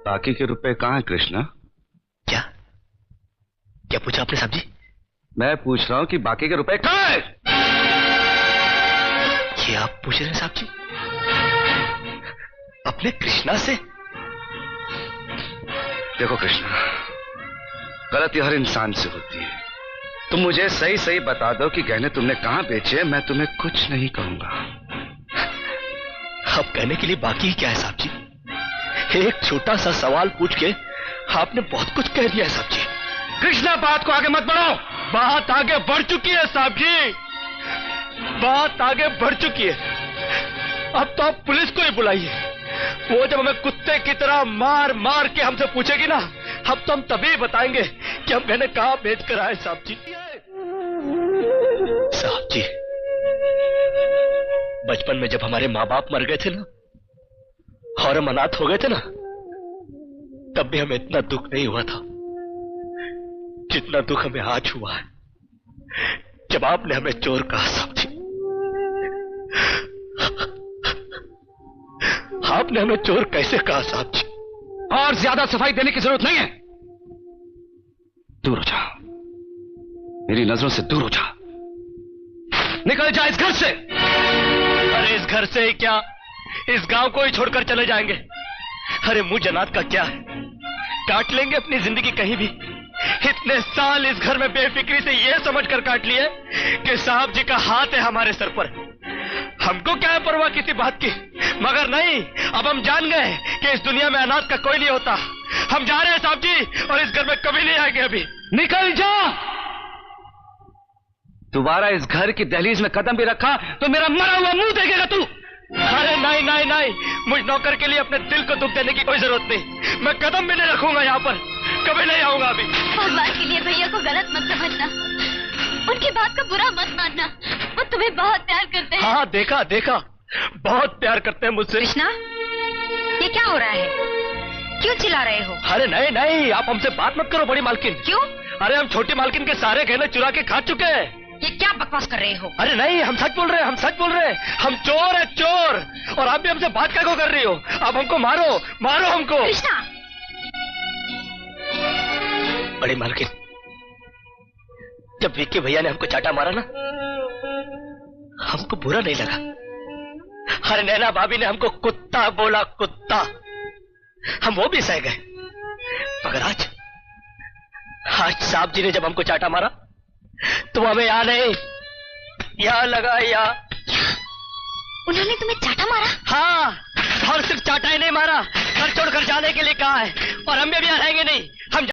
बाकी के रुपए कहाँ है कृष्णा? क्या क्या पूछा आपने साहब जी? मैं पूछ रहा हूँ कि बाकी के रुपए कहाँ है? ये आप पूछ रहे हैं साहब जी अपने कृष्णा से? देखो कृष्णा, गलती हर इंसान से होती है। तुम मुझे सही सही बता दो कि गहने तुमने कहाँ बेचे, मैं तुम्हें कुछ नहीं कहूंगा। अब कहने के लिए बाकी ही क्या है साहब जी? एक छोटा सा सवाल पूछ के आपने बहुत कुछ कह दिया है साहब जी। कृष्णा, बात को आगे मत बढ़ाओ। बात आगे बढ़ चुकी है साहब जी, बात आगे बढ़ चुकी है। अब तो आप पुलिस को ही बुलाइए। वो जब हमें कुत्ते की तरह मार मार के हमसे पूछेगी ना, अब तो हम तभी बताएंगे कि हम गहने कहाँ बेच कर आए साहब जी। साहब जी, बचपन में जब हमारे माँ बाप मर गए थे ना और हम अनाथ हो गए थे ना, तब भी हमें इतना दुख नहीं हुआ था जितना दुख हमें आज हुआ है जब आपने हमें चोर कहा साहब जी। आपने हमें चोर कैसे कहा साहब जी? और ज्यादा सफाई देने की जरूरत नहीं है। दूर हो जा, मेरी नजरों से दूर हो जा। निकल जा इस घर से। अरे इस घर से ही क्या, इस गांव को ही छोड़कर चले जाएंगे। अरे मुझ अनाथ का क्या है, काट लेंगे अपनी जिंदगी कहीं भी। इतने साल इस घर में बेफिक्री से ये समझकर काट लिए कि साहब जी का हाथ है हमारे सर पर। हमको क्या है परवाह किसी बात की, मगर नहीं, अब हम जान गए कि इस दुनिया में अनाथ का कोई नहीं होता। हम जा रहे हैं साहब जी, और इस घर में कभी नहीं आएंगे। अभी निकल जा। दोबारा इस घर की दहलीज में कदम भी रखा तो मेरा मरा हुआ मुंह देखेगा तू। अरे नहीं नहीं नहीं, मुझ नौकर के लिए अपने दिल को दुख देने की कोई जरूरत नहीं। मैं कदम भी नहीं रखूंगा यहाँ पर, कभी नहीं आऊंगा अभी। भगवान के लिए भैया को गलत मत समझना, उनकी बात का बुरा मत मानना। वो तुम्हें बहुत प्यार करते हैं। हाँ देखा देखा, बहुत प्यार करते हैं मुझसे। कृष्णा, ये क्या हो रहा है? क्यों चिल्ला रहे हो? अरे नहीं नहीं, आप हमसे बात मत करो बड़ी मालकिन। क्यों? अरे हम छोटी मालकिन के सारे गहने चुरा के खा चुके हैं। ये क्या बकवास कर रहे हो? अरे नहीं, हम सच बोल रहे हैं, हम सच बोल रहे हैं। हम चोर है चोर, और आप भी हमसे बात क्या कर रही हो? आप हमको मारो, मारो हमको। कृष्णा, बड़ी मालकिन, जब विक्की भैया ने हमको चाटा मारा ना, हमको बुरा नहीं लगा। अरे नैना भाभी ने हमको कुत्ता बोला, कुत्ता, हम वो भी सह गए। मगर आज साहब जी ने जब हमको चाटा मारा तो हमें यहाँ नहीं, यहाँ लगा। यहाँ उन्होंने तुम्हें चाटा मारा? हाँ, और सिर्फ चाटा ही नहीं मारा, घर छोड़कर जाने के लिए कहा है। और हम भी यहाँ रहेंगे नहीं,